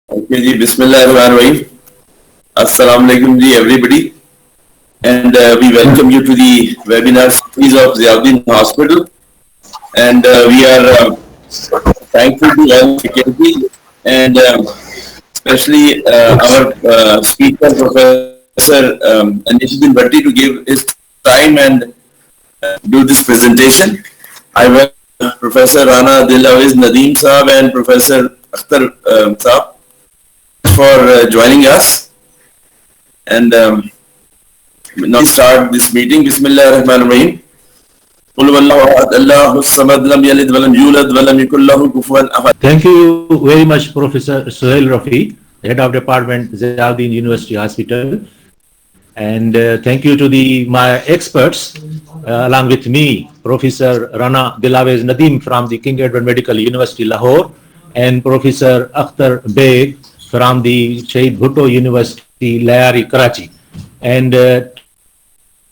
Okay, ji, Bismillahirrahmanirrahim. Assalamu alaikum, ji, everybody. And we welcome you to the webinar series of Ziauddin Hospital. And we are thankful to all the faculty and especially our speaker, Professor Anishuddin Bhatti, to give his time and do this presentation. I welcome Professor Rana Dilaviz Nadeem Saab and Professor Akhtar Saab for joining us. And now we start this meeting. Bismillah ar-Rahman ar-Rahim. Thank you very much, Professor Suhail Rafi, Head of Department, Ziauddin University Hospital. And thank you to my experts, along with me, Professor Rana Dilaviz Nadeem from the King Edward Medical University, Lahore, and Professor Akhtar Beg from the Shahid Bhutto University, Layari, Karachi. And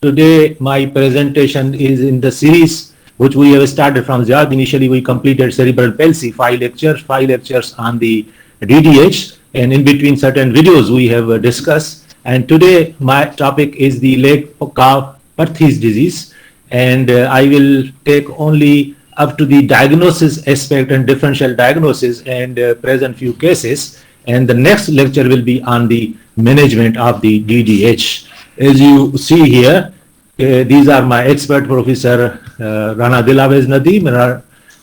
today my presentation is in the series which we have started from Ziauddin. Initially we completed cerebral palsy, 5 lectures on the DDH, and in between certain videos we have discussed. And today my topic is the leg calf Perthes disease, and I will take only up to the diagnosis aspect and differential diagnosis and present few cases. And the next lecture will be on the management of the DDH. As you see here, these are my expert, Professor Rana Dilaviz Nadeem,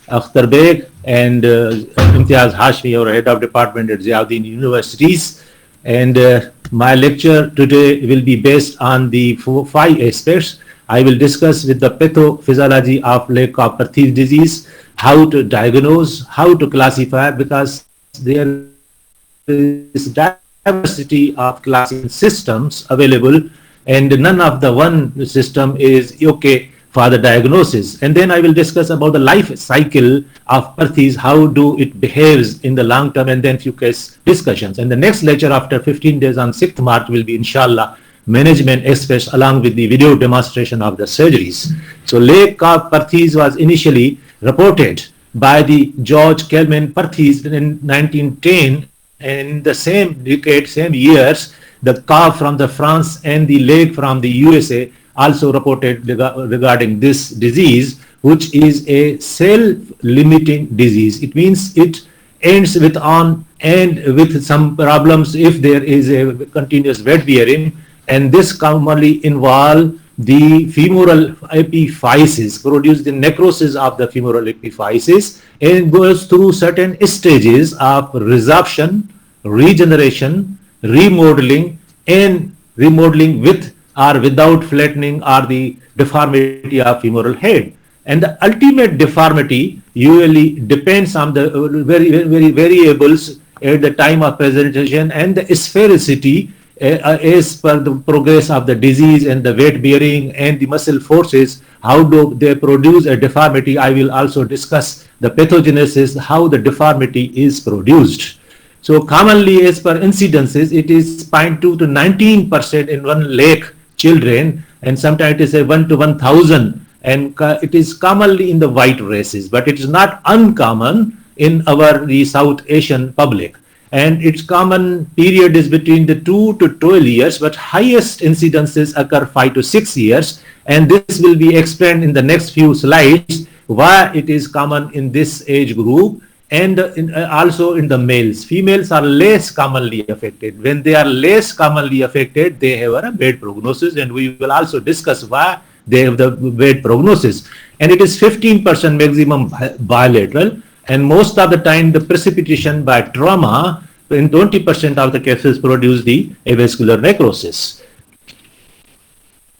Akhtar Beg, and Imtiaz Hashmi, our head of department at Ziauddin Universities. And my lecture today will be based on the 5 aspects. I will discuss with the pathophysiology of leg calf Perthes disease, how to diagnose, how to classify, because there is diversity of classification systems available, and none of the one system is okay for the diagnosis. And then I will discuss about the life cycle of Perthes, how do it behaves in the long term, and then few case discussions. And the next lecture after 15 days on 6th March will be inshallah management aspects along with the video demonstration of the surgeries. So leg calf Perthes was initially reported by the George Kelman Perthes in 1910, and in the same decade, same years, the calf from the France and the leg from the USA also reported regarding this disease, which is a self-limiting disease. It means it ends with on and with some problems if there is a continuous weight bearing, and this commonly involve the femoral epiphysis, produce the necrosis of the femoral epiphysis, and goes through certain stages of resorption, regeneration, remodeling, and remodeling with or without flattening or the deformity of femoral head. And the ultimate deformity usually depends on the very variables at the time of presentation and the sphericity as per the progress of the disease and the weight bearing and the muscle forces. How do they produce a deformity? I will also discuss the pathogenesis, how the deformity is produced. So commonly, as per incidences, it is 0.2 to 19% in 1 lakh children, and sometimes it is a 1 to 1,000, and it is commonly in the white races, but it is not uncommon in the South Asian public. And its common period is between the 2 to 12 years, but highest incidences occur 5 to 6 years, and this will be explained in the next few slides why it is common in this age group. And also in the males. Females are less commonly affected. When they are less commonly affected, they have a bad prognosis, and we will also discuss why they have the bad prognosis. And it is 15% maximum bilateral, and most of the time the precipitation by trauma in 20% of the cases produce the avascular necrosis.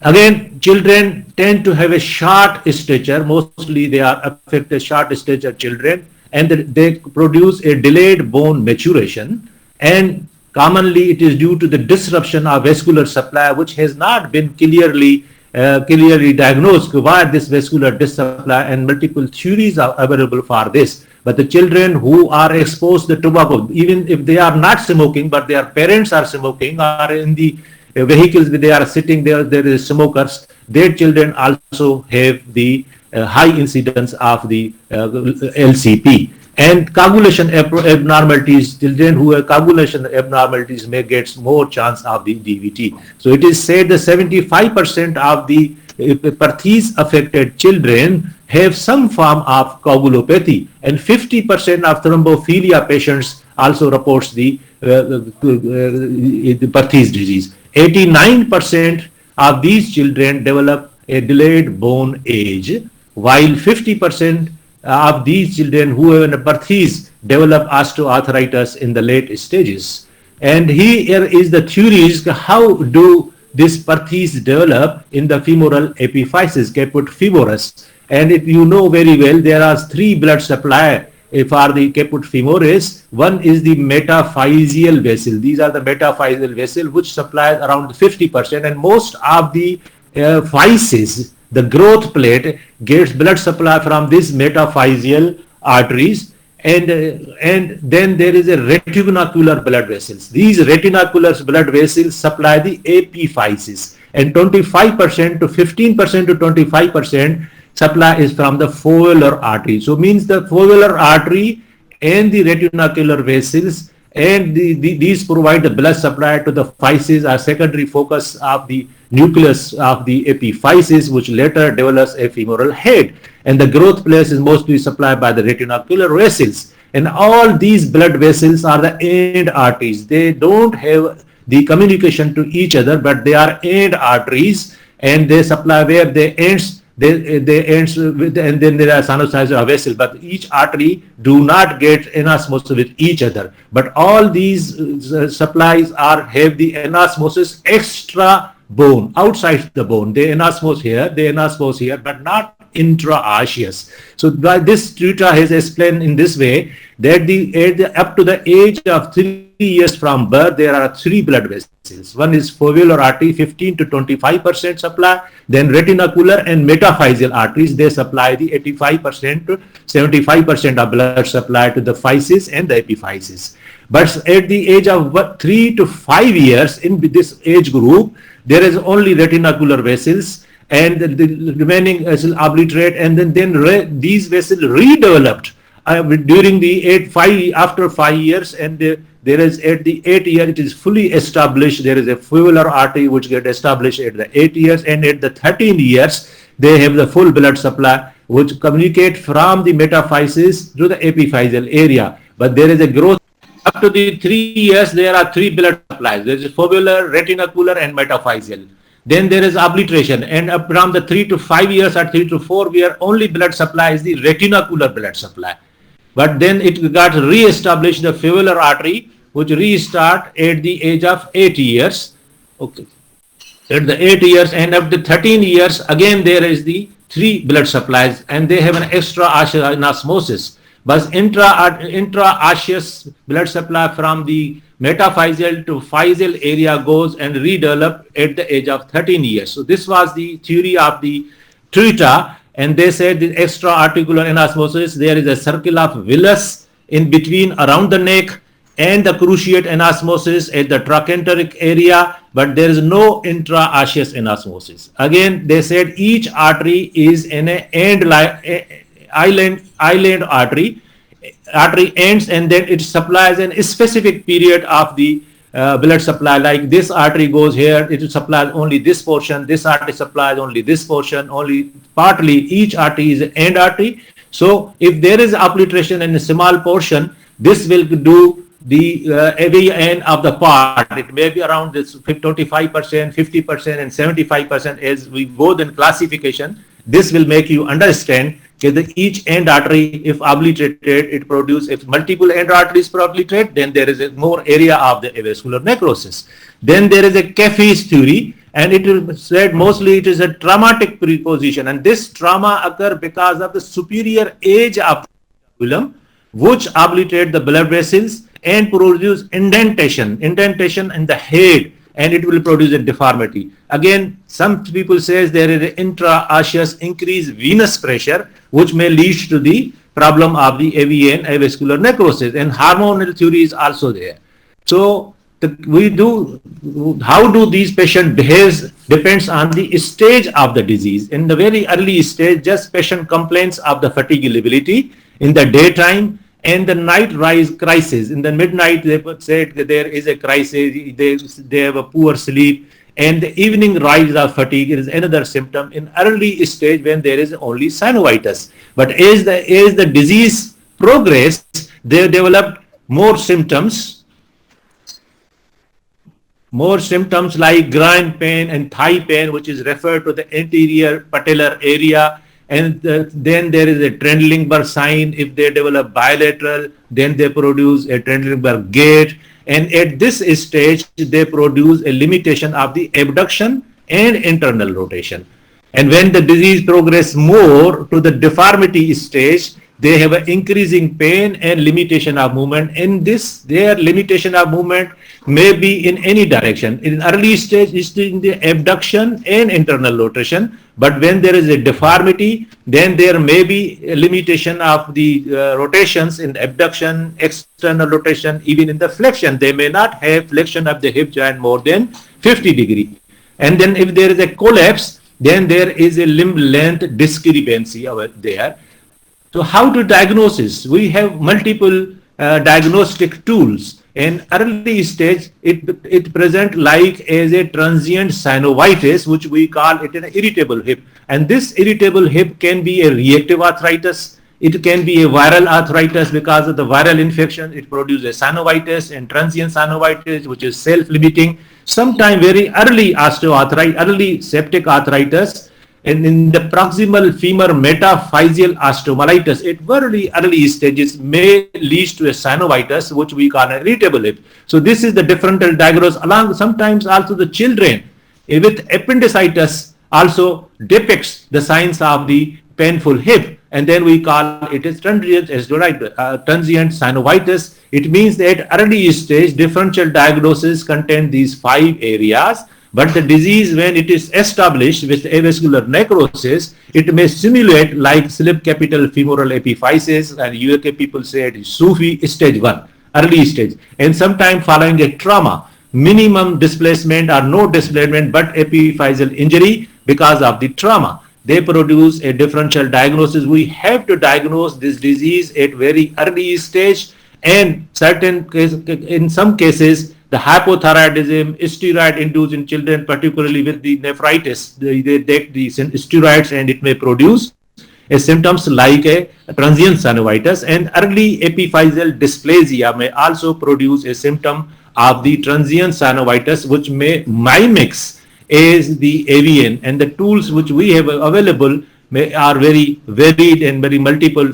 Again, children tend to have a short stature. Mostly they are affected short stature children, and they produce a delayed bone maturation, and commonly it is due to the disruption of vascular supply, which has not been clearly diagnosed why this vascular dyssupply, and multiple theories are available for this. But the children who are exposed to tobacco, even if they are not smoking, but their parents are smoking, or in the vehicles they are sitting there is smokers, their children also have the high incidence of the LCP. And coagulation abnormalities, children who have coagulation abnormalities may get more chance of the DVT. So it is said that 75% of the Perthes affected children have some form of coagulopathy, and 50% of thrombophilia patients also reports the Perthes disease. 89% of these children develop a delayed bone age, while 50% of these children who have an Perthes develop osteoarthritis in the late stages. And here is the theories, how do this Perthes develop in the femoral epiphysis, caput femoris. And if you know very well, there are three blood supply for the caput femoris. One is the metaphyseal vessel. These are the metaphyseal vessel which supplies around 50%, and most of the physis, the growth plate, gets blood supply from these metaphyseal arteries, and then there is a retinacular blood vessels. These retinacular blood vessels supply the epiphysis, and 25% to 15% to 25% supply is from the foveolar artery. So means the foveolar artery and the retinacular vessels, and these provide the blood supply to the physis, are secondary focus of the nucleus of the epiphysis, which later develops a femoral head. And the growth place is mostly supplied by the retinacular vessels. And all these blood vessels are the end arteries. They don't have the communication to each other, but they are end arteries, and they supply where they ends. They ends with, and then there are sinusoidal vessel, but each artery do not get anasmosis with each other. But all these supplies have the anasmosis extra bone, outside the bone. They anasmose here, but not intraosseous. So by this tutor has explained in this way that up to the age of 3 years from birth, there are three blood vessels. One is foveolar artery, 15 to 25% supply. Then retinacular and metaphyseal arteries, they supply the 85% to 75% of blood supply to the physis and the epiphysis. But at the age of 3 to 5 years, in this age group, there is only retinacular vessels, and the remaining vessels obliterate, and then these vessels redeveloped during the after 5 years, and there is at the 8th year it is fully established. There is a foveolar artery which get established at the 8 years, and at the 13 years they have the full blood supply which communicate from the metaphysis to the epiphyseal area. But there is a growth up to the 3 years. There are three blood supplies. There is foveolar, retinacular, and metaphyseal. Then there is obliteration, and from the 3 to 5 years or 3 to 4 years, only blood supply is the retinacular blood supply. But then it got re-established, the foveolar artery, which restart at the age of 8 years. Okay. At the 8 years, and up to 13 years, again there is the three blood supplies, and they have an extra osmosis. But intra-osseous blood supply from the metaphyseal to physeal area goes and redevelop at the age of 13 years. So this was the theory of the Trita, and they said the extra articular anasmosis, there is a circle of villus in between around the neck, and the cruciate anasmosis at the trochanteric area, but there is no intra-osseous anasmosis. Again, they said each artery is in an island artery ends, and then it supplies a specific period of the blood supply. Like this artery goes here, it supplies only this portion. This artery supplies only this portion, only partly. Each artery is an end artery. So if there is obliteration in a small portion, this will do the every end of the part. It may be around this 25%, 50%, and 75% as we go in classification. This will make you understand that each end artery, if obliterated, it produces, if multiple end arteries are obliterated, then there is a more area of the avascular necrosis. Then there is a Caffey's theory, and it is said mostly it is a traumatic preposition, and this trauma occurs because of the superior age of the column, which obliterate the blood vessels and produce indentation in the head, and it will produce a deformity. Again, some people says there is an intra-osseous increased venous pressure, which may lead to the problem of the AVA and avascular necrosis, and hormonal theory is also there. So how do these patients behave depends on the stage of the disease. In the very early stage, just patient complains of the fatigability in the daytime, and the night rise crisis. In the midnight, they said that there is a crisis, they have a poor sleep, and the evening rise of fatigue is another symptom in early stage when there is only synovitis. But as the disease progressed, they developed more symptoms like groin pain and thigh pain, which is referred to the anterior patellar area. And then there is a Trendelenburg sign. If they develop bilateral, then they produce a Trendelenburg gait. And at this stage, they produce a limitation of the abduction and internal rotation. And when the disease progresses more to the deformity stage, they have an increasing pain and limitation of movement. In this, their limitation of movement may be in any direction. In early stage, it's in the abduction and internal rotation. But when there is a deformity, then there may be a limitation of the rotations in abduction, external rotation, even in the flexion. They may not have flexion of the hip joint more than 50 degree. And then if there is a collapse, then there is a limb length discrepancy over there. So how to diagnose this? We have multiple diagnostic tools. In early stage, it present like as a transient synovitis, which we call it an irritable hip. And this irritable hip can be a reactive arthritis. It can be a viral arthritis because of the viral infection. It produces synovitis and transient synovitis, which is self-limiting. Sometimes very early osteoarthritis, early septic arthritis, and in the proximal femur metaphyseal osteomyelitis, at very early stages may lead to a synovitis, which we call an irritable hip. So this is the differential diagnosis. Along sometimes also the children with appendicitis also depicts the signs of the painful hip, and then we call it as transient synovitis. It means that early stage differential diagnosis contain these 5 areas. But the disease, when it is established with avascular necrosis, it may simulate like slip capital femoral epiphysis, and UK people say it is SUFI stage 1, early stage. And sometime following a trauma, minimum displacement or no displacement, but epiphyseal injury because of the trauma. They produce a differential diagnosis. We have to diagnose this disease at very early stage, and in some cases, the hypothyroidism, steroid induced in children, particularly with the nephritis, they take the steroids and it may produce a symptoms like a transient synovitis, and early epiphyseal dysplasia may also produce a symptom of the transient synovitis, which may mimics as the avian. And the tools which we have available are very varied and very multiple.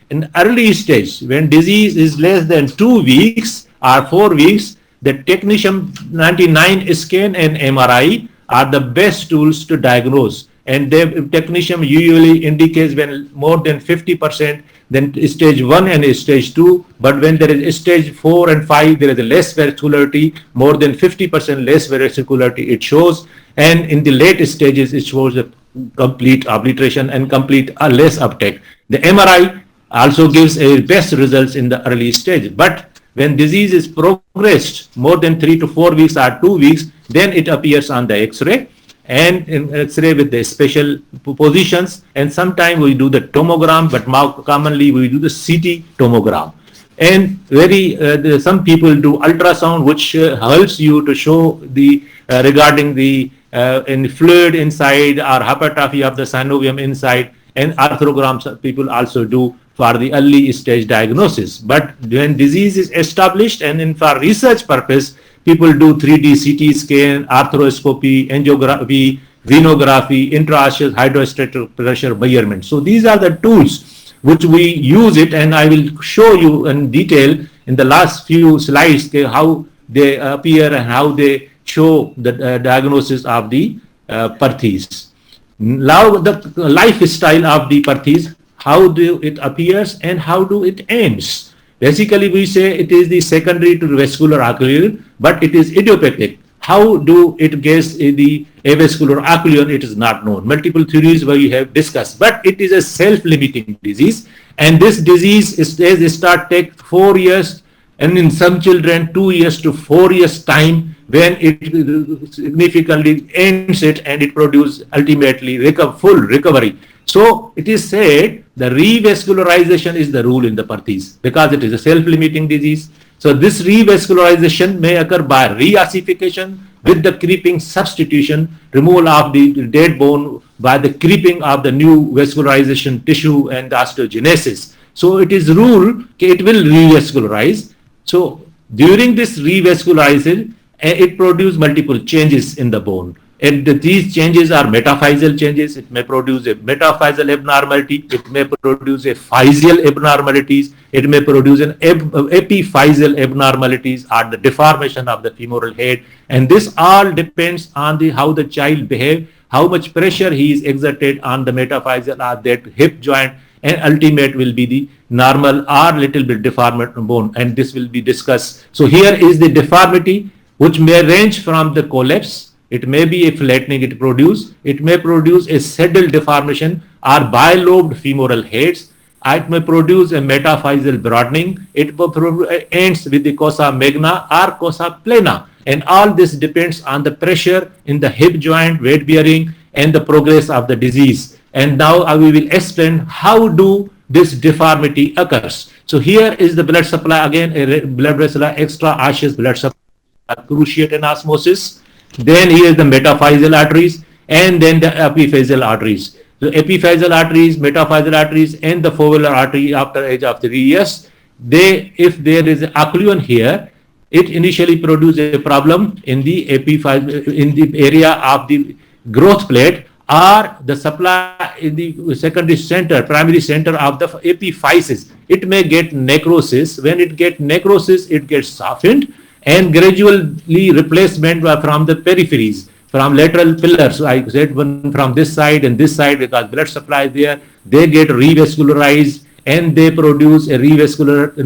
In early stage, when disease is less than 2 weeks or 4 weeks, the technetium 99 scan and MRI are the best tools to diagnose. And the technetium usually indicates when more than 50%, then stage 1 and stage 2. But when there is stage 4 and 5, there is a less vascularity, more than 50% less vascularity it shows. And in the late stages, it shows a complete obliteration and complete less uptake. The MRI also gives a best results in the early stage. But when disease is progressed more than 3 to 4 weeks or 2 weeks, then it appears on the X-ray, and in X-ray with the special positions. And sometimes we do the tomogram, but more commonly we do the CT tomogram. And some people do ultrasound, which helps you to show the regarding the fluid inside or hypertrophy of the synovium inside. And arthrograms people also do for the early stage diagnosis. But when disease is established, and for research purpose, people do 3D CT scan, arthroscopy, angiography, venography, intraosseous hydrostatic pressure measurement. So these are the tools which we use it, and I will show you in detail in the last few slides how they appear and how they show the diagnosis of the Perthes. Now the lifestyle of the Perthes, how do it appears and how do it ends. Basically, we say it is the secondary to vascular occlusion, but it is idiopathic. How do it gets the avascular occlusion? It is not known. Multiple theories we have discussed, but it is a self-limiting disease, and this disease take 4 years, and in some children 2 years to 4 years time, when it significantly ends it, and it produces ultimately full recovery. So it is said the revascularization is the rule in the Perthes because it is a self-limiting disease. So this revascularization may occur by reossification with the creeping substitution, removal of the dead bone by the creeping of the new vascularization tissue and the osteogenesis. So it is rule it will revascularize. So during this revascularization, it produces multiple changes in the bone. And these changes are metaphyseal changes. It may produce a metaphyseal abnormality. It may produce a physeal abnormalities. It may produce an epiphyseal abnormalities or the deformation of the femoral head. And this all depends on how the child behaves, how much pressure he is exerted on the metaphyseal or that hip joint, and ultimate will be the normal or little bit deformed bone. And this will be discussed. So here is the deformity, which may range from the collapse. It may be a flattening it produce. It may produce a saddle deformation or bilobed femoral heads. It may produce a metaphyseal broadening. It ends with the cosa magna or cosa plana. And all this depends on the pressure in the hip joint, weight bearing, and the progress of the disease. And now we will explain how do this deformity occurs. So here is the blood supply again, a blood vessel, extra osseous blood supply, cruciate and osmosis. Then here is the metaphyseal arteries and then the epiphyseal arteries. So epiphyseal arteries, metaphyseal arteries, and the foveal artery after age of 3 years, if there is an occlusion here, it initially produces a problem in the in the area of the growth plate or the supply in the secondary center, primary center of the epiphysis. It may get necrosis. When it gets necrosis, it gets softened and gradually replacement from the peripheries, from lateral pillars. I said one from this side and this side because blood supply is there. They get revascularized and they produce a revascular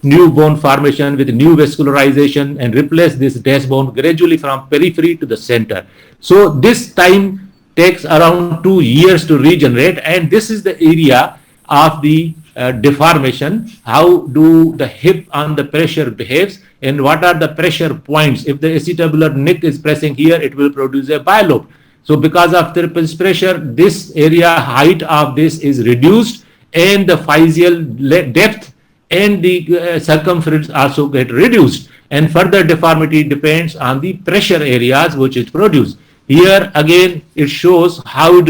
new bone formation with new vascularization and replace this dash bone gradually from periphery to the center. So this time takes around 2 years to regenerate, and this is the area of the deformation. How do the hip on the pressure behaves and what are the pressure points? If the acetabular neck is pressing here, it will produce a bilobe. So because of the pressure, this area height of this is reduced and the physeal depth and the circumference also get reduced, and further deformity depends on the pressure areas which is produced. Here again it shows how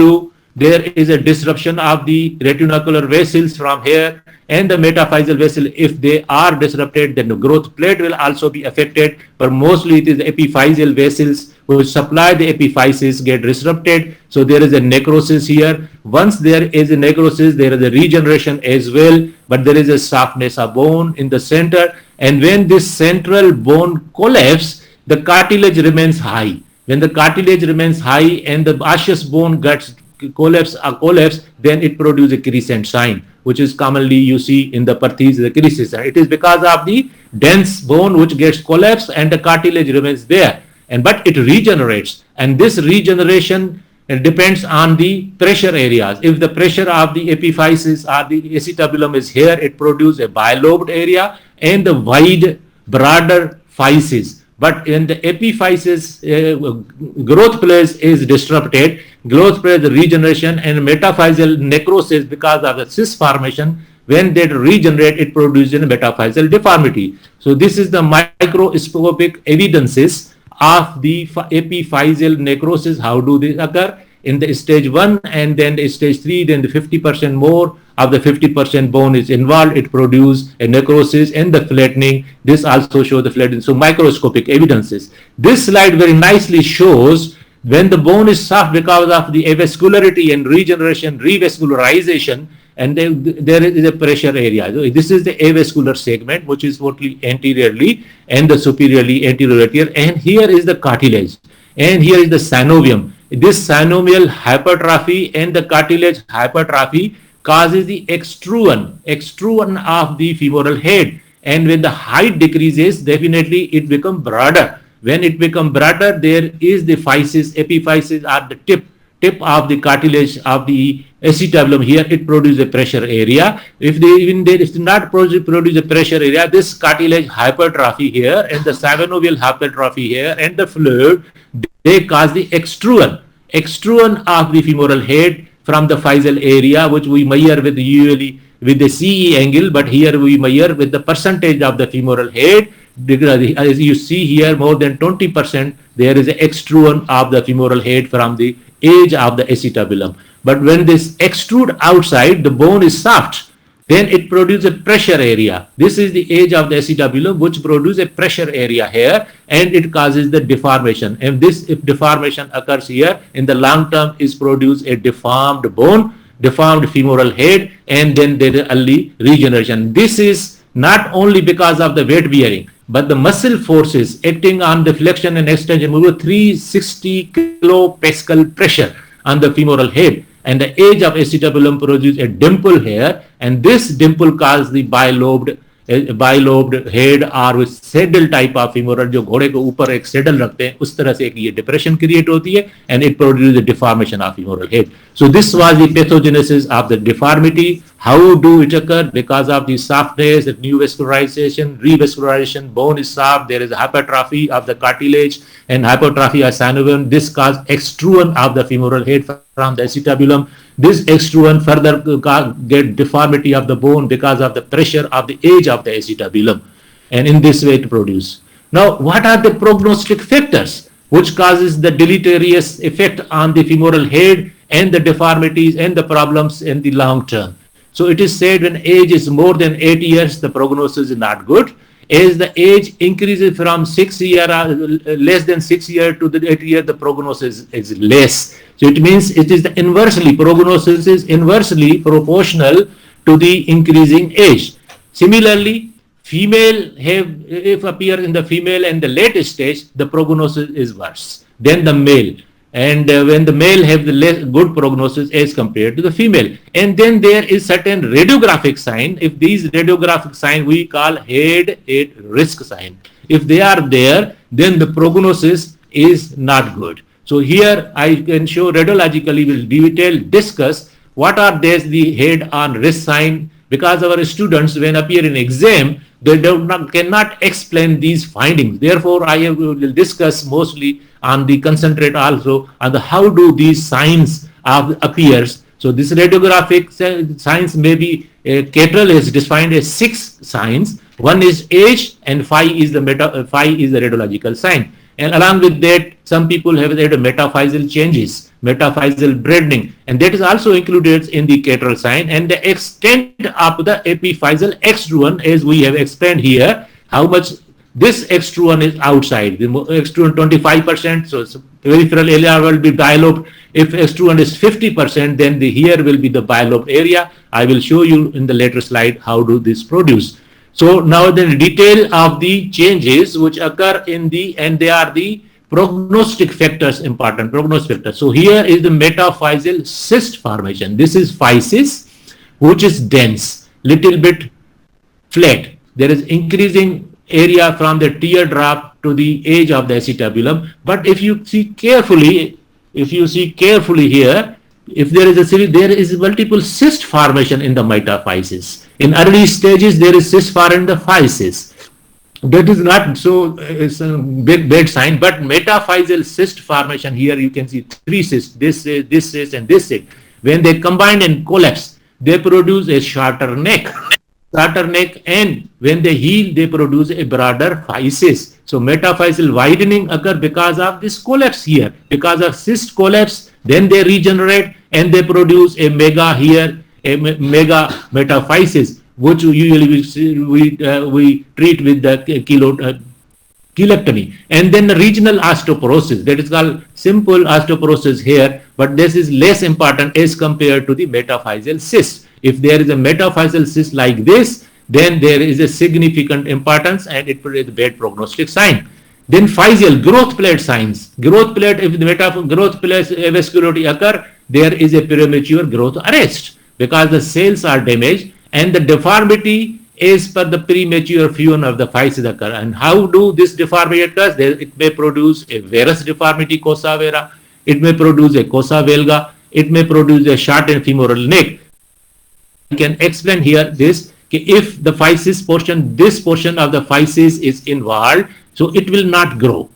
there is a disruption of the retinacular vessels from here and the metaphyseal vessel. If they are disrupted, then the growth plate will also be affected, but mostly it is the epiphyseal vessels which supply the epiphysis get disrupted. So there is a necrosis here. Once there is a necrosis, there is a regeneration as well, but there is a softness of bone in the center. And when this central bone collapses, the cartilage remains high. When the cartilage remains high and the osseous bone gets collapse, then it produces a crescent sign, which is commonly you see in the Perthes, the crescent sign. It is because of the dense bone which gets collapsed and the cartilage remains there, but it regenerates, and this regeneration depends on the pressure areas. If the pressure of the epiphysis or the acetabulum is here, it produces a bilobed area and the wide, broader physis. But in the epiphysis, growth place is disrupted, growth place regeneration and metaphyseal necrosis because of the cyst formation. When they regenerate, it produces a metaphyseal deformity. So this is the microscopic evidences of the epiphyseal necrosis. How do they occur? In the stage 1 and then the stage 3, then the 50% more of the 50% bone is involved. It produces a necrosis and the flattening. This also shows the flattening. So microscopic evidences. This slide very nicely shows when the bone is soft because of the avascularity and regeneration, revascularization, and there is a pressure area. So this is the avascular segment, which is totally anteriorly and the superiorly anterior, and here is the cartilage, and here is the synovium. This synovial hypertrophy and the cartilage hypertrophy causes the extrusion of the femoral head, and when the height decreases, definitely it becomes broader. When it becomes broader, there is the physis, epiphysis at the tip of the cartilage of the acetabulum. Here it produces a pressure area. If they not produce a pressure area, this cartilage hypertrophy here and the synovial hypertrophy here and the fluid, they cause the extrusion of the femoral head. from the physeal area, which we measure with usually with the CE angle, but here we measure with the percentage of the femoral head. As you see here, more than 20%, there is an extrusion of the femoral head from the edge of the acetabulum. But when this extrude outside, the bone is soft, then it produces a pressure area. This is the edge of the acetabulum, which produces a pressure area here, and it causes the deformation. And this, if deformation occurs here, in the long term, is produce a deformed bone, deformed femoral head, and then there is early regeneration. This is not only because of the weight bearing, but the muscle forces acting on the flexion and extension with 360 kilopascal pressure on the femoral head, and the edge of acetabulum produces a dimple here, and this dimple causes the bilobed head और saddle type of femoral, जो घोड़े के ऊपर एक saddle रखते हैं, उस तरह से एक ये डिप्रेशन क्रिएट होती है, and it produces a deformation of femoral head. So this was the pathogenesis of the deformity. How do it occur? Because of the softness, the new vascularization, revascularization, bone is soft, there is hypertrophy of the cartilage and hypertrophy of synovium. This causes extrusion of the femoral head from the acetabulum. This extrusion further get deformity of the bone because of the pressure of the edge of the acetabulum, and in this way it produce. Now, what are the prognostic factors which causes the deleterious effect on the femoral head and the deformities and the problems in the long term? So it is said when age is more than 8 years, the prognosis is not good. As the age increases from 6 year, less than 6 year to the 8 year, the prognosis is less. So it means it is the inversely, prognosis is inversely proportional to the increasing age. Similarly, female have, if appear in the female and the late stage, the prognosis is worse than the male. And when the male have the less good prognosis as compared to the female. And then there is certain radiographic sign. If these radiographic sign we call head at risk sign. If they are there, then the prognosis is not good. So here I can show radiologically, will detail discuss what are these the head on risk sign, because our students when appear in exam, they cannot explain these findings. Therefore, I will discuss mostly on the concentrate also on the how do these signs appears. So this radiographic signs may be Catrell is defined as 6 signs. One is age, and 5 is the radiological sign. And along with that, some people have had metaphyseal changes, metaphyseal broadening, and that is also included in the Catrell sign. And the extent of the epiphyseal extrusion, as we have explained here, how much this extrusion is outside. The extrusion 25%, so peripheral area will be bilobed. If extrusion is 50%, then here will be the bilobed area. I will show you in the later slide how do this produce. So now the detail of the changes which occur in the, and they are the prognostic factors, important prognostic factors. So here is the metaphyseal cyst formation. This is physis, which is dense, little bit flat. There is increasing area from the teardrop to the edge of the acetabulum. But if you see carefully, here, if there is multiple cyst formation in the metaphysis. In early stages, there is cyst formation in the physis. That is not so it's a bad sign, but metaphyseal cyst formation, here you can see 3 cysts, this cyst, and this cyst. When they combine and collapse, they produce a shorter neck, and when they heal, they produce a broader physis. So metaphyseal widening occur because of this collapse here, because of cyst collapse, then they regenerate and they produce a mega here, a mega metaphysis, which usually we treat with the chelectomy. And then the regional osteoporosis, that is called simple osteoporosis here, but this is less important as compared to the metaphyseal cyst. If there is a metaphyseal cyst like this, then there is a significant importance and it will be a bad prognostic sign. Then physeal growth plate signs. Growth plate, if the growth plate avascularity occur, there is a premature growth arrest because the cells are damaged and the deformity is per the premature fusion of the physis occur. And how do this deformity occurs? It may produce a varus deformity, cossa vera. It may produce a cossa valga. It may produce a shortened femoral neck. I can explain here this. If the physis portion, this portion of the physis is involved, so it will not grow.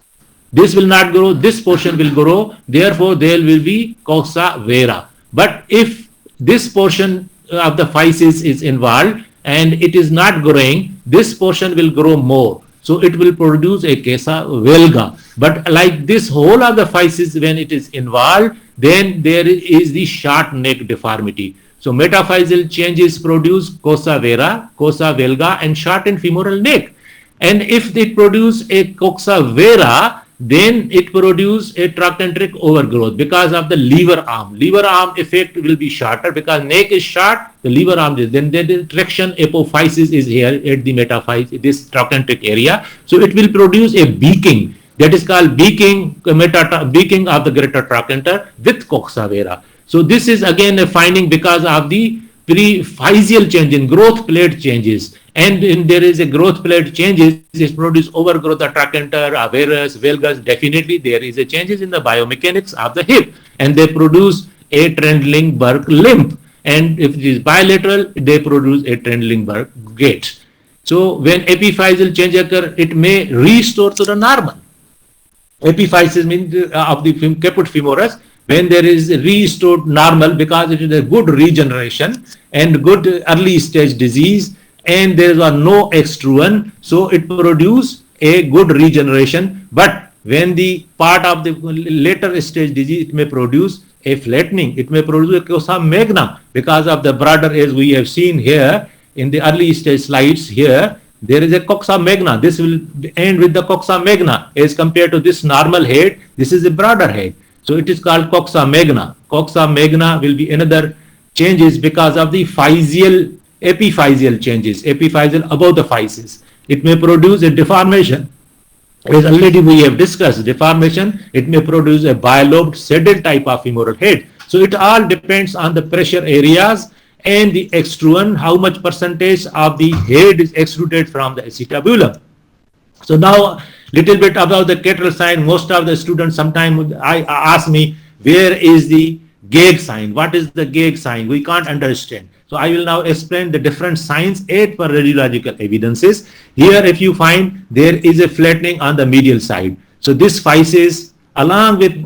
This will not grow. This portion will grow. Therefore, there will be cossa vera. But if this portion of the physis is involved and it is not growing, this portion will grow more. So it will produce a coxa valga. But like this whole of the physis, when it is involved, then there is the short neck deformity. So metaphyseal changes produce coxa vera, coxa valga, and shortened femoral neck. And if they produce a coxa vera, then it produce a trochanteric overgrowth because of the lever arm. Lever arm effect will be shorter because neck is short, the lever arm is. Then the traction apophysis is here at the metaphysis, this trochanteric area. So it will produce a beaking. That is called beaking of the greater trochanter with coxa vera. So this is again a finding because of the prephysial change in growth plate changes. And when there is a growth plate changes, it produces overgrowth of trochanter, varus, valgus. Definitely there is a changes in the biomechanics of the hip, and they produce a Trendelenburg limp. And if it is bilateral, they produce a Trendelenburg gait. So when epiphyseal change occur, it may restore to the normal. Epiphysis means of the caput femoris, when there is restored normal because it is a good regeneration and good early stage disease, and there was no extrusion, so it produce a good regeneration. But when the part of the later stage disease, it may produce a flattening, it may produce a coxa magna because of the broader, as we have seen here in the early stage slides here, there is a coxa magna. This will end with the coxa magna as compared to this normal head. This is a broader head. So it is called coxa magna. Coxa magna will be another changes because of the epiphyseal changes, epiphyseal above the physis. It may produce a deformation. As already we have discussed, deformation, it may produce a bilobed saddle type of femoral head. So it all depends on the pressure areas and the extrusion, how much percentage of the head is extruded from the acetabulum. So now little bit about the Kettle sign. Most of the students sometimes ask me, where is the Geiger sign? What is the Geiger sign? We can't understand. So I will now explain the different signs as per radiological evidences. Here if you find there is a flattening on the medial side. So this physis along with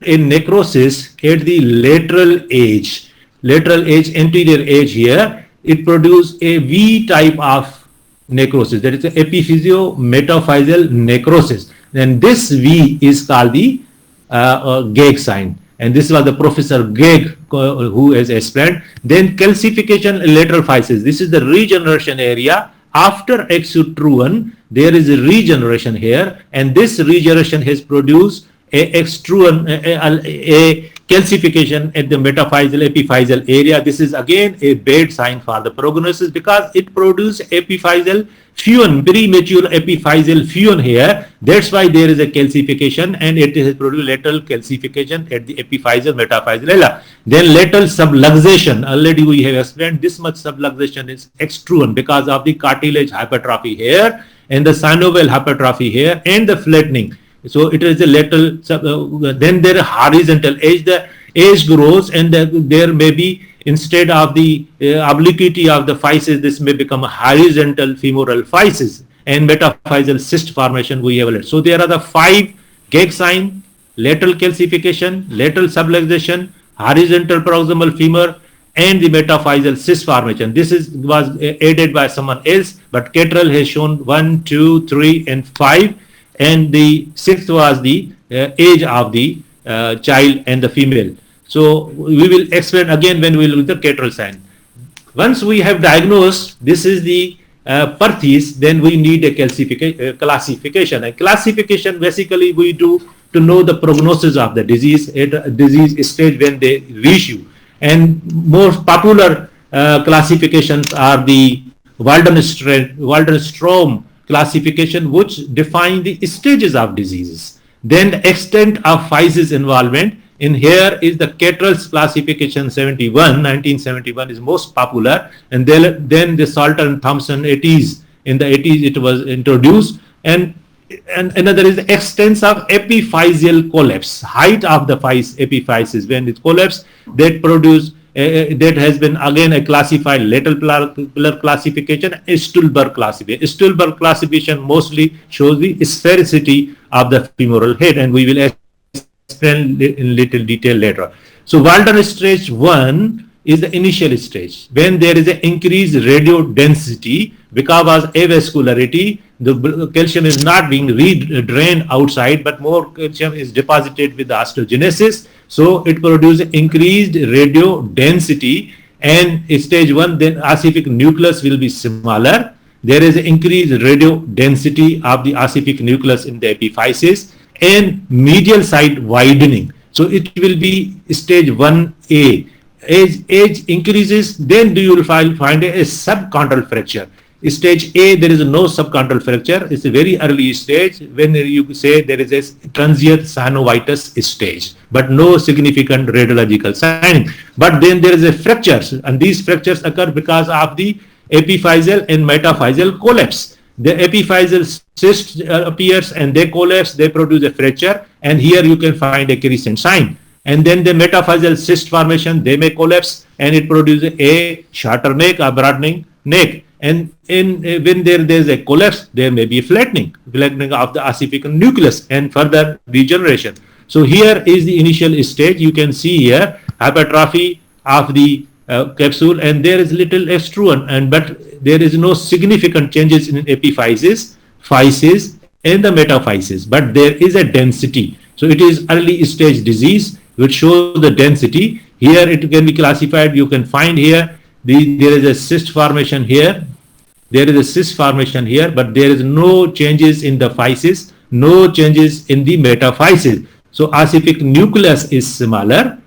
a necrosis at the lateral edge, anterior edge here, it produces a V type of necrosis. That is the epiphysio-metaphyseal necrosis. Then this V is called the Geiger sign. And this was the Professor Geiger who has explained. Then calcification lateral physis. This is the regeneration area. After extrusion, there is a regeneration here, and this regeneration has produced a calcification at the metaphyseal epiphyseal area. This is again a bad sign for the prognosis because it produces epiphyseal fusion, premature epiphyseal fusion here. That's why there is a calcification, and it has produced lateral calcification at the epiphyseal metaphyseal area. Then lateral subluxation. Already we have explained this much subluxation is extrusion because of the cartilage hypertrophy here and the synovial hypertrophy here and the flattening. So it is a lateral, then there is horizontal. As the age grows, and there may be, instead of the obliquity of the physis, this may become a horizontal femoral physis and metaphyseal cyst formation we have learned. So there are the 5 Geiger sign: lateral calcification, lateral subluxation, horizontal proximal femur, and the metaphyseal cyst formation. This was added by someone else, but Kettle has shown 1, 2, 3, and 5. And the 6th was the age of the child and the female. So we will explain again when we look at the Kettle sign. Once we have diagnosed this is the Perthes, then we need a classification. And classification basically we do to know the prognosis of the disease at a disease stage when they reach you. And most popular classifications are the Waldenstrom classification, which define the stages of diseases. Then the extent of physis involvement. In here is the Kettle's classification 1971 is most popular, and then the Salter and Thompson 80s. In the 80s it was introduced, and another is the extent of epiphyseal collapse, height of the epiphysis. When it collapse, that produce that has been again a classified lateral pillar classification, Stulberg classification. Stulberg classification mostly shows the sphericity of the femoral head, and we will explain in little detail later. So Walden stage 1 is the initial stage when there is an increased radio density because of avascularity. The calcium is not being drained outside, but more calcium is deposited with the osteogenesis. So it produces increased radio density, and stage 1 then ossific nucleus will be smaller. There is increased radio density of the ossific nucleus in the epiphysis and medial side widening. So it will be stage 1A. As age increases, then you will find a subchondral fracture. Stage A, there is no subchondral fracture. It's a very early stage when you say there is a transient synovitis stage, but no significant radiological sign. But then there is a fractures, and these fractures occur because of the epiphyseal and metaphyseal collapse. The epiphyseal cyst appears and they collapse, they produce a fracture, and here you can find a crescent sign. And then the metaphyseal cyst formation, they may collapse and it produces a shorter neck, a broadening neck. And when there is a collapse, there may be flattening of the ossific nucleus and further degeneration. So here is the initial stage. You can see here hypertrophy of the capsule, and there is little extrusion, but there is no significant changes in epiphysis, physis, and the metaphysis, but there is a density. So it is early stage disease which shows the density. Here it can be classified. You can find here there is a cyst formation here. There is a cyst formation here, but there is no changes in the physis, no changes in the metaphysis. So ossific nucleus is smaller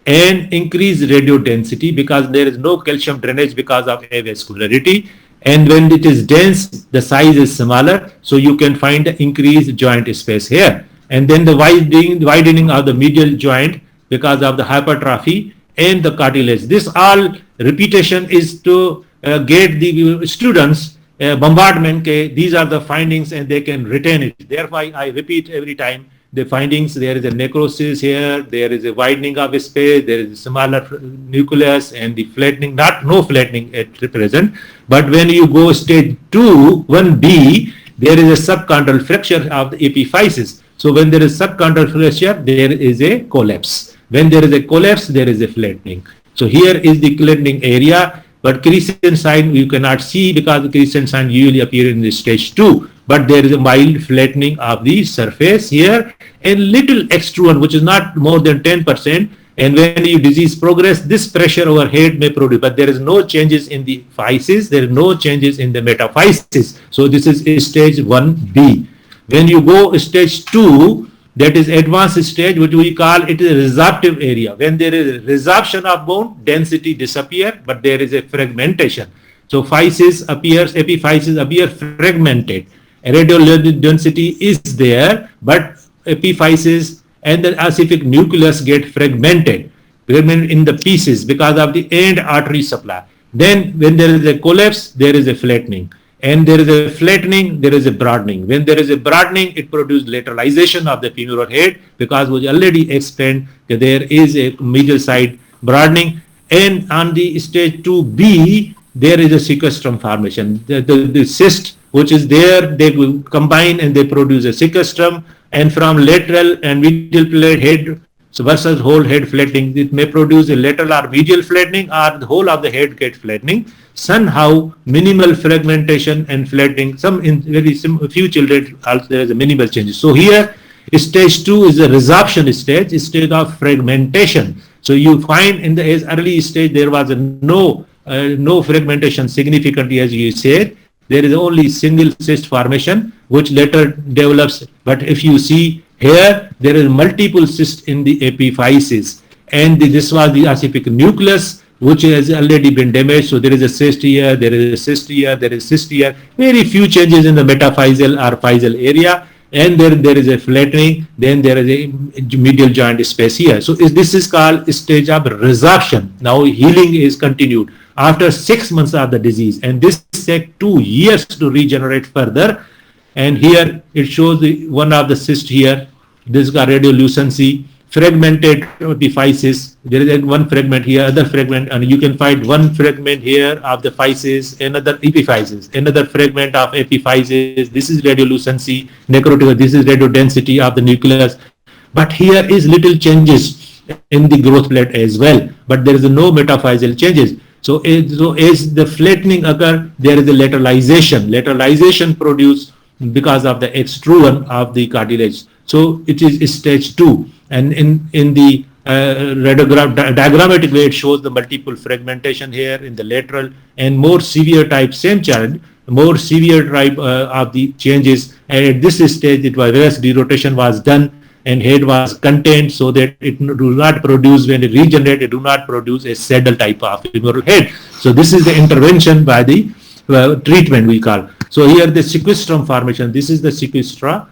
and increased radio density because there is no calcium drainage because of avascularity. And when it is dense, the size is smaller, so you can find the increased joint space here. And then the widening of the medial joint because of the hypertrophy and the cartilage. This all repetition is to get the students bombardment. These are the findings and they can retain it. Therefore, I repeat every time the findings. There is a necrosis here, there is a widening of space, there is a smaller nucleus, and the flattening, no flattening at present. But when you go stage 2, 1B, there is a subchondral fracture of the epiphysis. So when there is subchondral fracture, there is a collapse. When there is a collapse, there is a flattening. So here is the flattening area, but crescent sign you cannot see because the crescent sign usually appear in the stage 2. But there is a mild flattening of the surface here and little extrusion, which is not more than 10%. And when you disease progress, this pressure overhead may produce, but there is no changes in the physis, there is no changes in the metaphysis. So this is stage 1B. When you go stage 2, that is advanced stage, which we call it a resorptive area. When there is a resorption of bone, density disappear, but there is a fragmentation. So physis appears, epiphysis appear fragmented. Radial density is there, but epiphysis and the ossific nucleus get fragmented in the pieces because of the end artery supply. Then when there is a collapse, there is a flattening. And there is a flattening, there is a broadening. When there is a broadening, it produces lateralization of the femoral head because we already explained that there is a medial side broadening. And on the stage 2B, there is a sequestrum formation. The cyst which is there, they will combine and they produce a sequestrum, and from lateral and medial plate head versus whole head flattening, it may produce a lateral or medial flattening, or the whole of the head get flattening. Somehow minimal fragmentation and flattening. Some in very few children also there is a minimal changes. So here stage 2 is a resorption stage of fragmentation. So you find in the early stage there was no fragmentation significantly, as you said. There is only single cyst formation which later develops. But if you see here, there is multiple cysts in the epiphysis, and this was the ossific nucleus which has already been damaged. So there is a cyst here, there is a cyst here, there is a cyst here. Very few changes in the metaphyseal or physeal area, and there is a flattening. Then there is a medial joint space here. So this is called stage of resorption. Now healing is continued after 6 months of the disease, and this takes 2 years to regenerate further. And here it shows one of the cysts here. This is radiolucency, fragmented epiphysis. There is one fragment here, other fragment, and you can find one fragment here of the physis, another epiphysis, another fragment of epiphysis. This is radiolucency, necrotic. This is radiodensity of the nucleus. But here is little changes in the growth plate as well, but there is no metaphyseal changes. So as the flattening occur, there is a lateralization. Lateralization produced because of the extrusion of the cartilage. So it is stage 2. And in the diagrammatic way, it shows the multiple fragmentation here in the lateral and more severe type, same child, more severe type of the changes. And at this stage, it was reverse derotation was done and head was contained so that it do not produce, when it regenerate, it do not produce a saddle type of femoral head. So this is the intervention by the treatment we call. So here the sequestrum formation, this is the sequestra,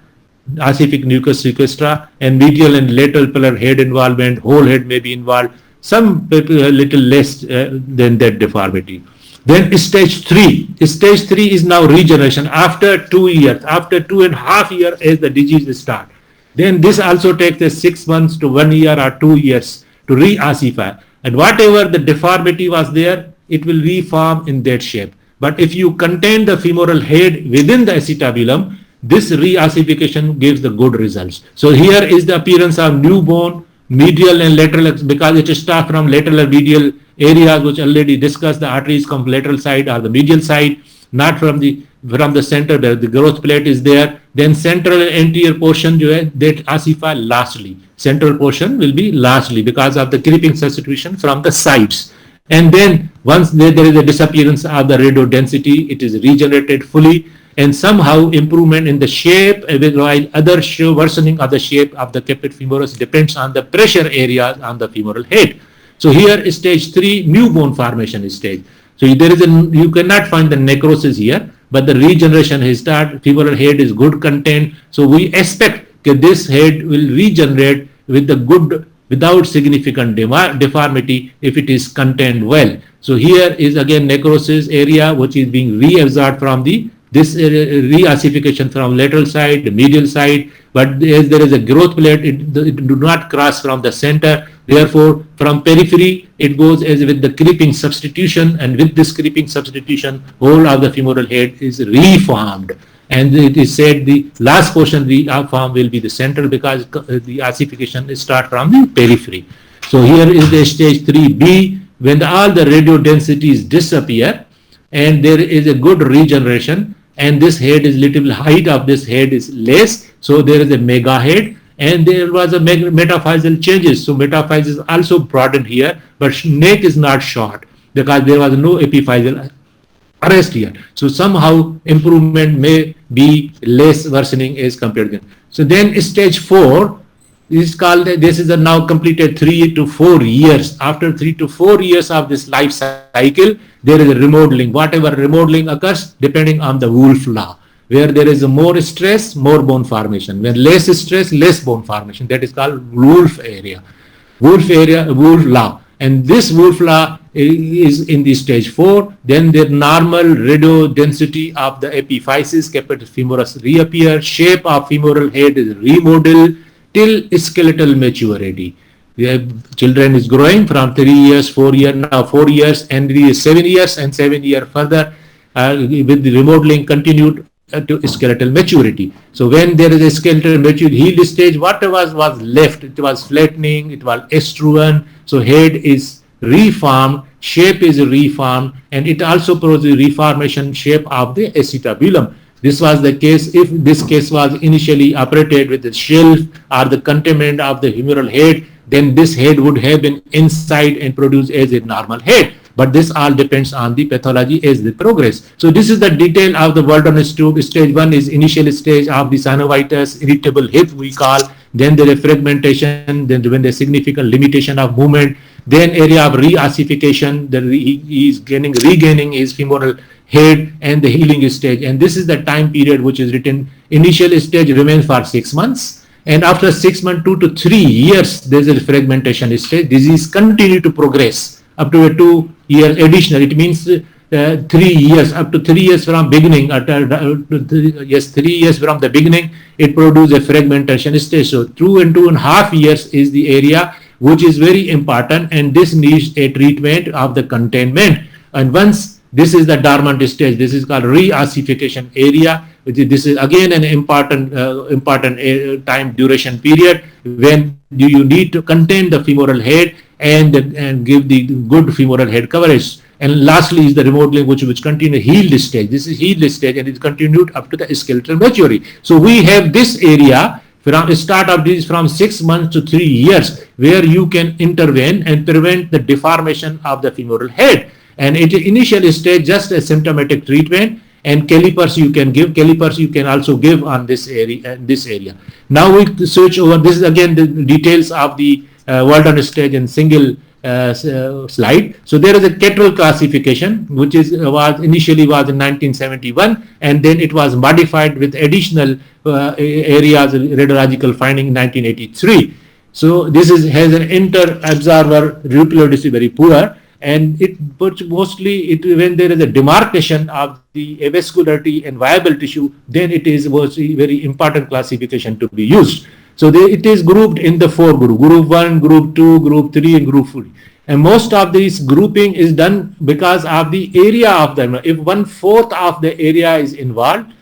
ossific nucleus sequestra, and medial and lateral pillar head involvement, whole head may be involved, some people a little less than that deformity. Then stage 3. Stage 3 is now regeneration after 2 years, after 2.5 years as the disease starts. Then this also takes 6 months to 1 year or 2 years to re-ossify. And whatever the deformity was there, it will reform in that shape. But if you contain the femoral head within the acetabulum, this re-ossification gives the good results. So here is the appearance of new bone, medial and lateral, because it starts from lateral and medial areas which already discussed. The arteries come lateral side or the medial side, not from the center where the growth plate is there. Then central and anterior portion that ossify lastly. Central portion will be lastly because of the creeping substitution from the sides. And then once there is a disappearance of the radiodensity, it is regenerated fully, and somehow improvement in the shape, while other worsening of the shape of the caput femoris depends on the pressure areas on the femoral head. So here stage 3, new bone formation stage. So you cannot find the necrosis here, but the regeneration has started. Femoral head is good contained. So we expect that this head will regenerate with the good, without significant deformity if it is contained well. So here is again necrosis area which is being reabsorbed from this re-ossification from lateral side, the medial side, but as there is a growth plate, it do not cross from the center. Therefore, from periphery, it goes as with the creeping substitution, and with this creeping substitution, whole of the femoral head is reformed. And it is said the last portion reform will be the central because the ossification starts from the periphery. So here is the stage 3B, when all the radiodensities disappear and there is a good regeneration, and this head is little, height of this head is less, so there is a mega head, and there was a metaphyseal changes. So metaphysis also broadened here, but neck is not short because there was no epiphyseal arrest here. So somehow improvement may be less worsening as compared to. So then stage 4 is called, this is a now completed 3 to 4 years. After 3 to 4 years of this life cycle, there is a remodeling. Whatever remodeling occurs depending on the Wolff law, where there is more stress, more bone formation. When less stress, less bone formation. That is called Wolff area. Wolff law. And this Wolff law is in the stage 4. Then the normal radiodensity of the epiphysis, caput femoris reappear. Shape of femoral head is remodeled till skeletal maturity. Children is growing from 3 years, 4 years, now 4 years, and 7 years, and 7 years further with the remodeling continued to skeletal maturity. So when there is a skeletal maturity, healed stage, what was left? It was flattening, it was extrusion. So head is reformed, shape is reformed, and it also produces reformation shape of the acetabulum. This was the case if this case was initially operated with the shelf or the containment of the humeral head, then this head would have been inside and produced as a normal head. But this all depends on the pathology as they progress. So this is the detail of the Waldron's tube. Stage 1 is initial stage of the synovitis, irritable hip we call. Then there is fragmentation, then when there is significant limitation of movement, then area of re-ossification, he is regaining his femoral head, and the healing stage. And this is the time period which is written. Initial stage remains for 6 months. And after 6 months, 2 to 3 years, there is a fragmentation stage. Disease continue to progress up to a 2 years additional. It means 3 years, up to 3 years from beginning. 3 years from the beginning, it produces a fragmentation stage. So 2 and 2.5 years is the area which is very important, and this needs a treatment of the containment. And once this is the dormant stage, this is called re-ossification area, This is again an important time duration period when you need to contain the femoral head and give the good femoral head coverage. And lastly is the remote limb which continue healed stage. This is healed stage and it continued up to the skeletal maturity. So we have this area from start of this from 6 months to 3 years where you can intervene and prevent the deformation of the femoral head. And it initial stage just a symptomatic treatment, and calipers you can give. Calipers you can also give on this area. Now we switch over. This is again the details of the Walden stage in single slide. So there is a Kettle classification which was initially in 1971, and then it was modified with additional areas radiological finding in 1983. So this has an inter-absorber radiologically very poor, and mostly when there is a demarcation of the avascularity and viable tissue, then it was a very important classification to be used. So it is grouped in the 4 groups: Group 1, Group 2, Group 3, and Group 4. And most of this grouping is done because of the area of the. If 1/4 of the area is involved,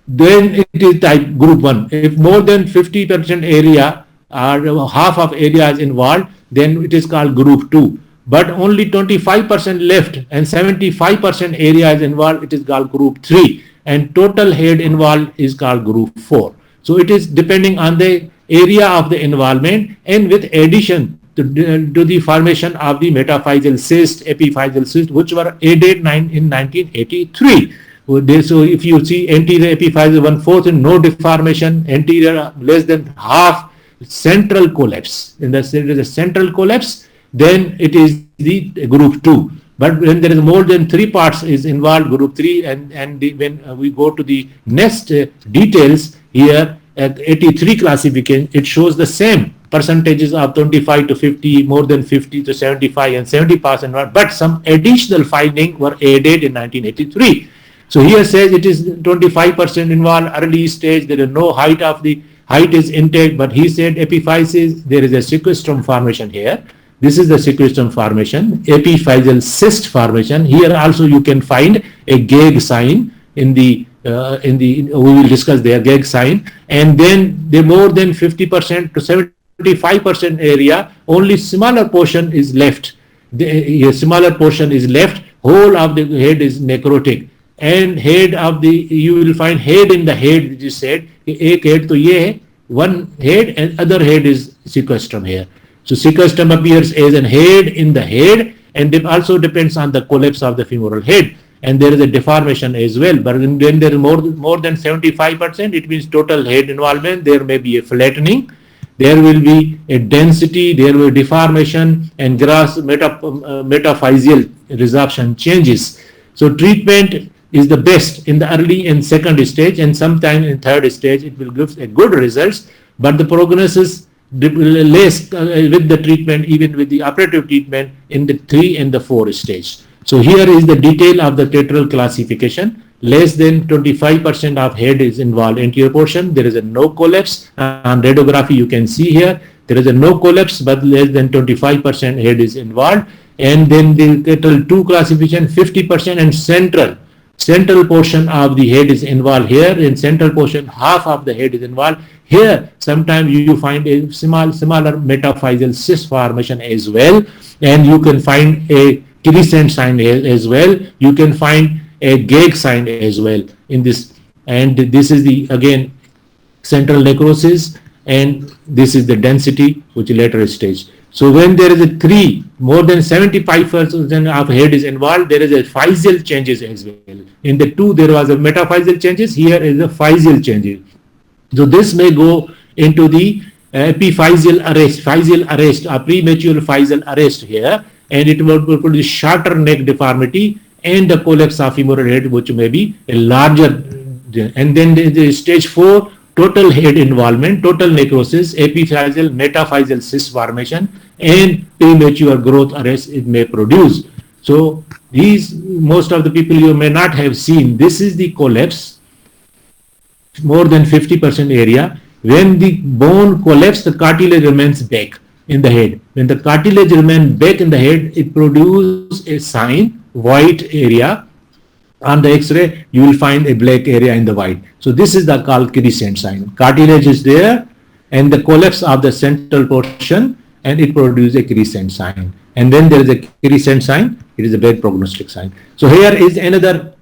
then it is type Group 1. If more than 50% area or half of area is involved, then it is called Group 2. But only 25% left and 75% area is involved, it is called Group 3. And total head involved is called Group 4. So it is depending on the area of the involvement and with addition to the formation of the metaphyseal cyst, epiphyseal cyst, which were added in 1983. So if you see anterior epiphyseal 1/4 and no deformation, anterior less than half, central collapse. In the central collapse, then it is the Group 2. But when there is more than 3 parts is involved, Group 3, when we go to the next details here at 83 classification, it shows the same percentages of 25 to 50, more than 50 to 75 and 70%, but some additional finding were added in 1983. So here says it is 25% involved early stage, there is no height is intact, but he said epiphysis, there is a sequestrum formation here. This is the sequestrum formation, epiphyseal cyst formation. Here also you can find a gag sign we will discuss their gag sign, and then the more than 50% to 75% area, only smaller portion is left. The smaller portion is left, whole of the head is necrotic, and you will find head in the head, which is said, एक head तो ये है, one head, and other head is sequestrum here. So sequestrum appears as a head in the head, and it also depends on the collapse of the femoral head. And there is a deformation as well. But when there is more than 75%, it means total head involvement. There may be a flattening, there will be a density, there will be deformation, and gross metaphyseal resorption changes. So treatment is the best in the early and second stage, and sometime in third stage it will give a good results. But the prognosis less with the treatment, even with the operative treatment, in the 3 and the 4 stage. So here is the detail of the Tetral classification. Less than 25% of head is involved. Anterior portion, there is a no collapse. On radiography, you can see here, there is a no collapse, but less than 25% head is involved. And then the Tetral 2 classification, 50% and central portion of the head is involved here. In central portion, half of the head is involved. Here, sometimes you find a smaller metaphyseal cyst formation as well, and you can find a crescent sign as well. You can find a gag sign as well in this. And this is the, again, central necrosis, and this is the density, which is later stage. So when there is a 3, more than 75% of head is involved, there is a physeal changes as well. In the 2, there was a metaphyseal changes. Here is a physeal changes. So this may go into the epiphyseal arrest, or premature physeal arrest here, and it will produce shorter neck deformity and the collapse of femoral head, which may be a larger. And then the stage 4, total head involvement, total necrosis, epiphyseal, metaphyseal cyst formation, and premature growth arrest it may produce. So these, most of the people you may not have seen, this is the collapse, more than 50% area. When the bone collapses, the cartilage remains back in the head. When the cartilage remains back in the head, it produces a sign, white area, on the X-ray, you will find a black area in the white. So this is the called crescent sign. Cartilage is there, and the collapse of the central portion, and it produces a crescent sign. And then there is a crescent sign. It is a bad prognostic sign. So here is another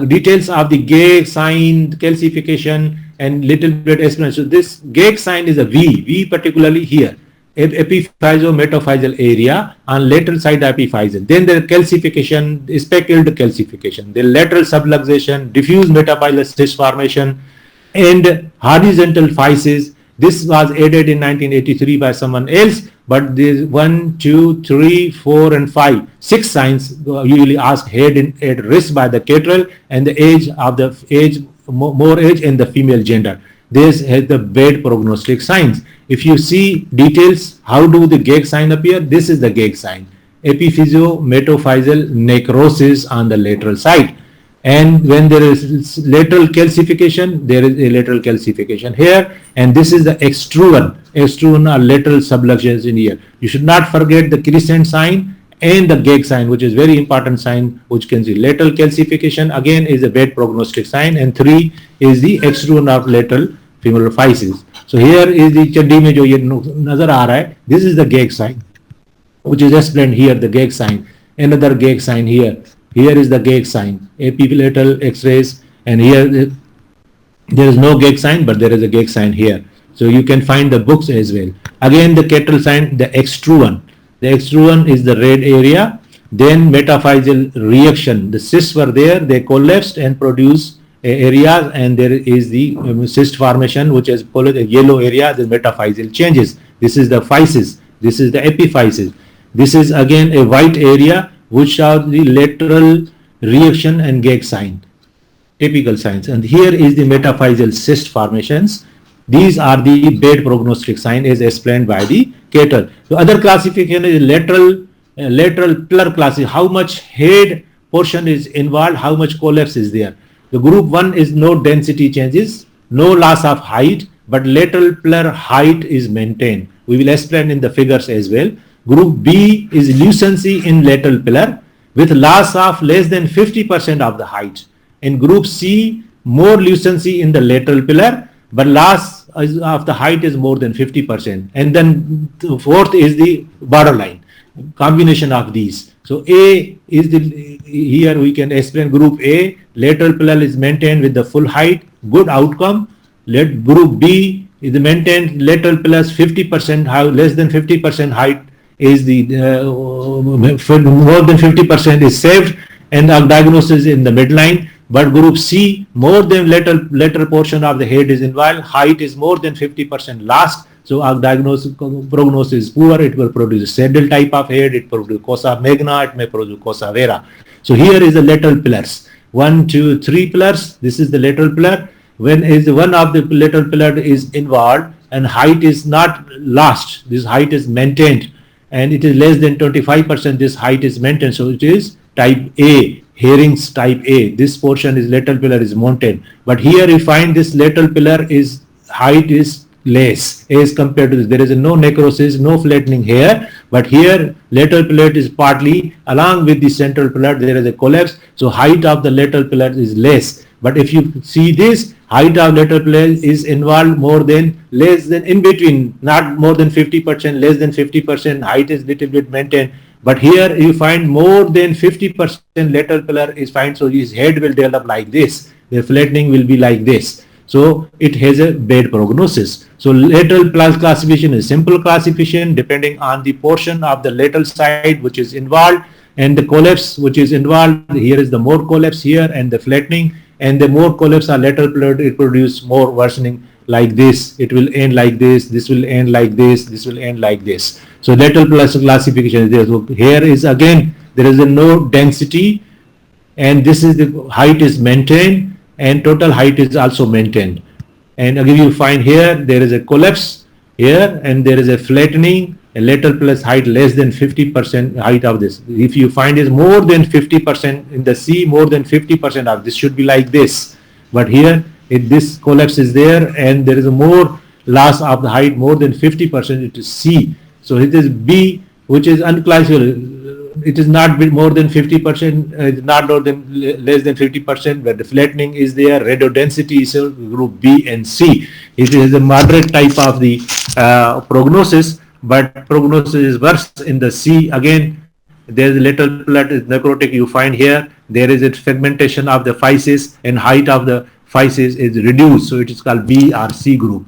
details of the Geiger sign, calcification, and little bit explanation. So this Geiger sign is a V particularly here. Epiphyso-metaphyseal area on lateral side epiphyseal. Then there is calcification, speckled calcification, the lateral subluxation, diffuse metaphyseal cyst formation, and horizontal physis. This was added in 1983 by someone else, but there's 1, 2, 3, 4, and 5, 6 signs usually asked head at risk by the cateral and the more age in the female gender. This has the bad prognostic signs. If you see details, how do the Geiger sign appear? This is the Geiger sign. Epiphyso-metaphyseal necrosis on the lateral side. And when there is lateral calcification, there is a lateral calcification here. And this is the extrusion. Extrusion or lateral subluxations in here. You should not forget the crescent sign and the Geiger sign, which is very important sign, which can see lateral calcification again is a bad prognostic sign, and 3 is the extrusion of lateral femoral physis. So here is the चड्डी में जो ये नजर आ रहा है, this is the Geiger sign, which is explained here, the Geiger sign. Another Geiger sign here. Here is the Geiger sign, epilateral X-rays, and here there is no Geiger sign, but there is a Geiger sign here. So you can find the books as well. Again, the cateral sign, the extrusion. The extrusion is the red area. Then metaphyseal reaction. The cysts were there, they collapsed and produced areas, and there is the cyst formation, which is a yellow area, the metaphyseal changes. This is the physis. This is the epiphysis. This is again a white area, which are the lateral reaction and Geiger sign, typical signs. And here is the metaphyseal cyst formations. These are the bad prognostic sign as explained by the Cater. The other classification is lateral pillar classification. How much head portion is involved, how much collapse is there. The group 1 is no density changes, no loss of height, but lateral pillar height is maintained. We will explain in the figures as well. Group B is lucency in lateral pillar with loss of less than 50% of the height. In group C, more lucency in the lateral pillar, but loss of the height is more than 50%. And then the fourth is the borderline, combination of these. So A is here we can explain group A, lateral pillar is maintained with the full height, good outcome. Group B is maintained lateral pillars 50%, less than 50% height is the more than 50% is saved, and our diagnosis in the midline. But group C, more than lateral portion of the head is involved, height is more than 50% lost. So our prognosis is poor. It will produce saddle type of head, it produce cosa magna, it may produce cosa vera. So here is the lateral pillars. 1, 2, 3 pillars. This is the lateral pillar. When is one of the lateral pillar is involved and height is not lost, this height is maintained, and it is less than 25%, this height is maintained. So it is type A, Herring's type A. This portion is lateral pillar is maintained. But here you find this lateral pillar is height is less as compared to this. There is no necrosis, no flattening here, but here lateral pillar is partly along with the central pillar, there is a collapse. So height of the lateral pillar is less. But if you see this, height of lateral pillar is involved more than, less than, in between, not more than 50%, less than 50%, height is little bit maintained. But here you find more than 50% lateral pillar is fine. So his head will develop like this. The flattening will be like this. So it has a bad prognosis. So lateral classification is simple classification depending on the portion of the lateral side which is involved and the collapse which is involved. Here is the more collapse here and the flattening, and the more collapse on lateral pillar, it produces more worsening like this. It will end like this. This will end like this. This will end like this. So lateral classification is there. So here is again, there is a no density, and this is the height is maintained, and total height is also maintained. And again you find here, there is a collapse here, and there is a flattening, a lateral plus height less than 50% height of this. If you find is more than 50% in the C, more than 50% of this should be like this. But here, this collapse is there, and there is a more loss of the height more than 50%, it is C. So it is B, which is unclassified. it is not more than 50%, not more than less than 50%, but the flattening is there. Radiodensity is group B and C. It is a moderate type of the prognosis, but prognosis is worse in the C. Again, there is a little blood is necrotic you find here. There is a fragmentation of the physis and height of the physis is reduced. So it is called B or C group.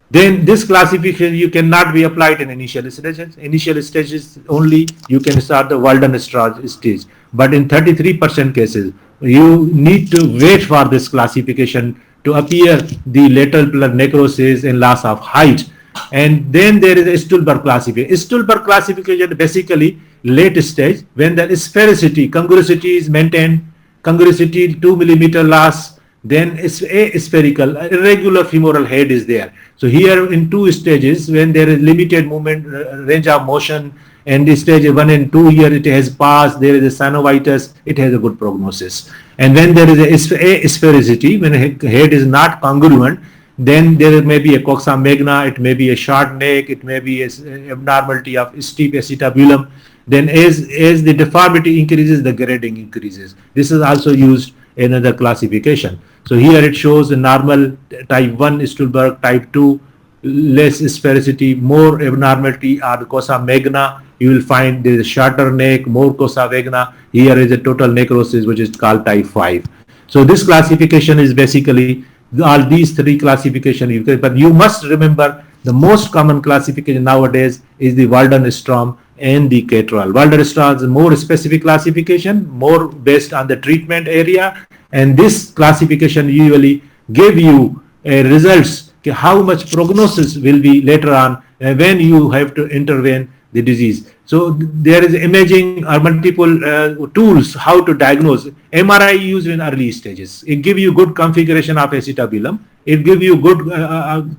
Then this classification you cannot be applied in initial stages. Initial stages only you can start the Waldenström stage. But in 33% cases, you need to wait for this classification to appear the lateral blood necrosis and loss of height. And then there is a Stulberg classification. Stulberg classification basically late stage when the sphericity, congruity is maintained, congruity 2 millimeter loss, then it's aspherical, irregular femoral head is there. So here in 2 stages, when there is limited movement, range of motion, and the stage 1 and 2 here it has passed, there is a synovitis, it has a good prognosis. And when there is a sphericity, when head is not congruent, then there may be a coxa magna, it may be a short neck, it may be an abnormality of steep acetabulum. Then as the deformity increases, the grading increases. This is also used in another classification. So here it shows the normal type 1 Stulberg, type 2 less sphericity, more abnormality or the coxa magna. You will find there is a shorter neck, more coxa magna. Here is a total necrosis which is called type 5. So this classification is basically all these 3 classifications. But you must remember the most common classification nowadays is the Waldenström and the Cattrall. Waldenström is a more specific classification, more based on the treatment area, and this classification usually give you results how much prognosis will be later on when you have to intervene the disease. So there is imaging or multiple tools how to diagnose. MRI used in early stages. It gives you good configuration of acetabulum. It gives you good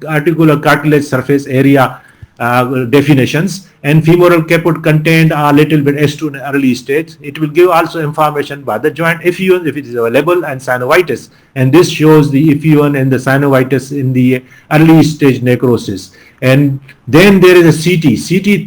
articular cartilage surface area definitions, and femoral caput contained a little bit S2 in early stage. It will give also information about the joint effusion if it is available and synovitis, and this shows the effusion and the synovitis in the early stage necrosis. And then there is a CT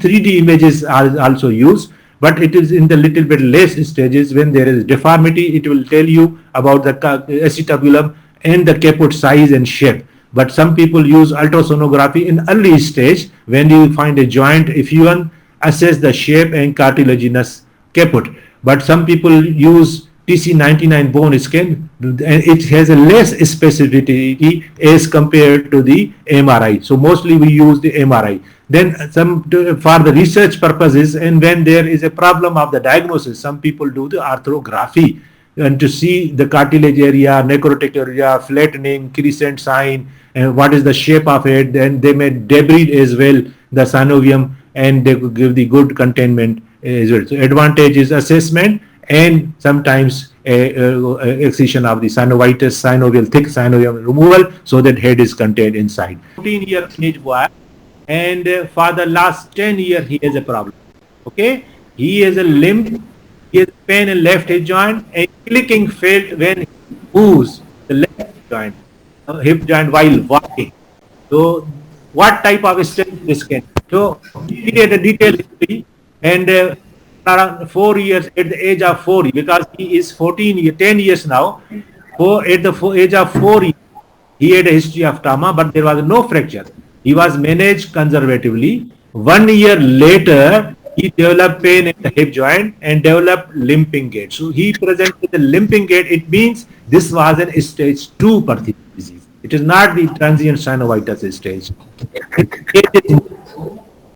3D images are also used, but it is in the little bit less stages. When there is deformity, it will tell you about the acetabulum and the caput size and shape. But some people use ultrasonography in early stage when you find a joint effusion, assess the shape and cartilaginous caput. But some people use TC99 bone scan, and it has a less specificity as compared to the MRI. So mostly we use the MRI. Then some for the research purposes, and when there is a problem of the diagnosis, some people do the arthrography and to see the cartilage area, necrotic area, flattening, crescent sign, and what is the shape of it. Then they may debride as well the synovium, and they could give the good containment as well. So advantage is assessment and sometimes excision of the synovitis, synovial thick synovium removal, so that head is contained inside. 14-year age boy, and for the last 10 years he has a problem. Okay, he has a limp, he has pain in left hip joint, and clicking felt when he moves the left joint, hip joint while walking. So what type of stage this can? So he had a detailed history, and around 4 years at the age of 4, because he is 10 years now. At the age of 4 years, he had a history of trauma, but there was no fracture. He was managed conservatively. 1 year later, he developed pain in the hip joint and developed limping gait. So he presented the limping gait. It means this was an stage 2 Perthes disease. It is not the transient synovitis stage.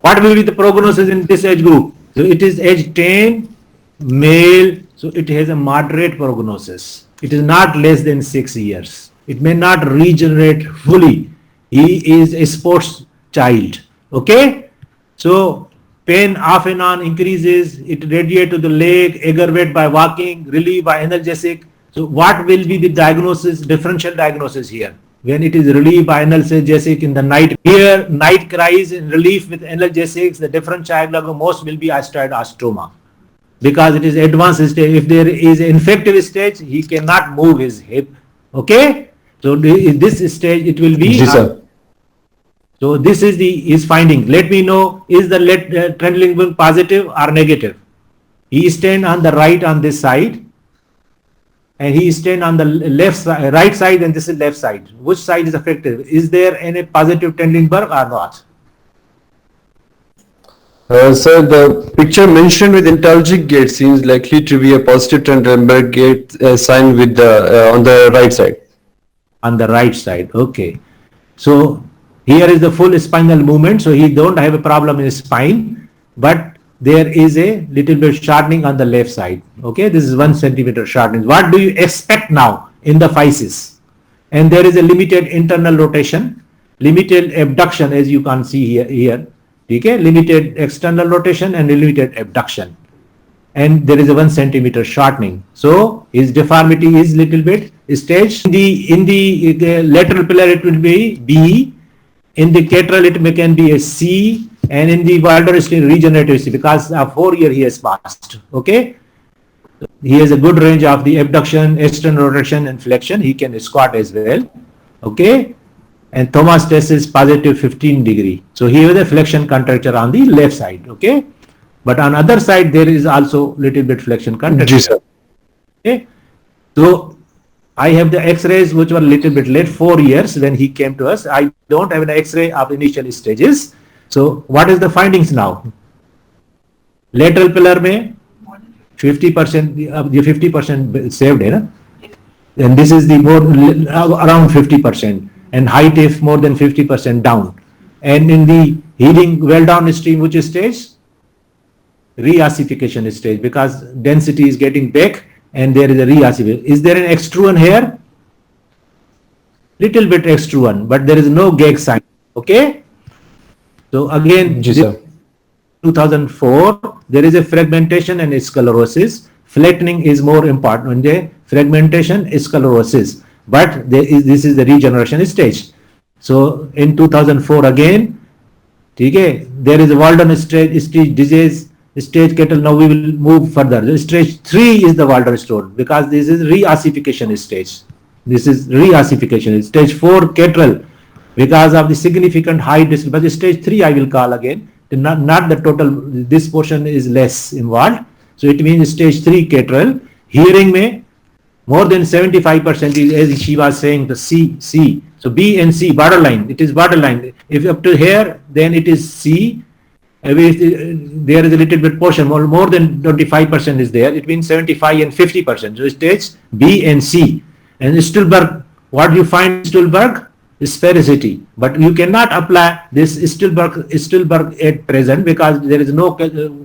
What will be the prognosis in this age group? So it is age 10, male, so it has a moderate prognosis. It is not less than 6 years. It may not regenerate fully. He is a sports child. Okay? So pain off and on increases, it radiates to the leg, aggravate by walking, relief by analgesic. So what will be the diagnosis, differential diagnosis here? When it is relief by analgesic in the night, here night cries in relief with analgesics, the different diagnosis most will be osteoid because it is advanced stage. If there is an infective stage, he cannot move his hip. Okay? So in this stage, it will be. Yes, sir. So this is his finding. Let me know, is the Trendelenburg positive or negative? he stand on the right on this side, and he stand on the right side, and this is left side. Which side is affected? Is there any positive Trendelenburg or not? Sir, the picture mentioned with Intalgic gate seems likely to be a positive Trendelenburg gate sign with the on the right side. On the right side, okay. So here is the full spinal movement, so he don't have a problem in his spine, but there is a little bit shortening on the left side. Okay, this is 1 centimeter shortening. What do you expect now in the physis? And there is a limited internal rotation, limited abduction, as you can see here. Okay, limited external rotation and limited abduction, and there is a 1 centimeter shortening. So his deformity is little bit staged. In the lateral pillar it will be B, in the lateral it can be a C, and in the Waldenstein regenerative C, because of 4 years he has passed. Okay, he has a good range of the abduction, external rotation and flexion. He can squat as well. Okay, and Thomas test is positive 15 degree. So here is a flexion contracture on the left side. Okay, but on other side there is also little bit flexion contracture. Yes, sir. Okay, so I have the X-rays which were little bit late, 4 years when he came to us. I don't have an X-ray of initial stages. So what is the findings now? Lateral pillar में 50%, अब ये 50% saved है ना? And this is the more around 50%, and height is more than 50% down. And in the healing well downstream, which stage? Reossification stage, because density is getting back and there is a reossification. Is there an extrusion here? Little bit extrusion, but there is no gag sign. Okay. So again, Yes, sir. 2004, there is a fragmentation and sclerosis. Flattening is more important than fragmentation, sclerosis. But this is the regeneration stage. So in 2004 again, okay, there is a Walden stage disease stage kettle. Now we will move further. The stage 3 is the Waldenstone, because this is reossification stage. This is reossification. Stage 4 kettle, because of the significant height distance. But stage 3 I will call again. Not the total, this portion is less involved. So it means stage 3 kettle. Hearing may more than 75% is, as she was saying, the C. So B and C, borderline. It is borderline. If up to here, then it is C. If there is a little bit portion, more than 25% is there. It means 75 and 50%. So stage B and C. And Stillberg, what you find in Stillberg? Sphericity, but you cannot apply this Stillberg at present, because there is no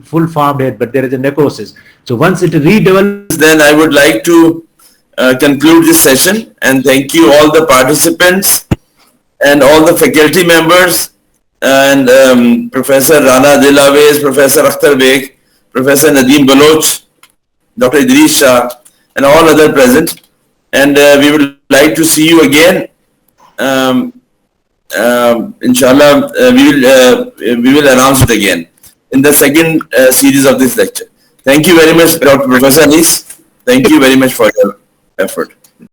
full formed head, but there is a necrosis. So once it redevelops, Then I would like to conclude this session and thank you all the participants and all the faculty members and Professor Rana Dilaways, Professor Akhtar Beg, Professor Nadeem Baloch, Dr. Idris Shah, and all other present. And we would like to see you again. Inshallah, we will announce it again in the second series of this lecture. Thank you very much, Dr. Professor Anis. Thank you very much for your effort.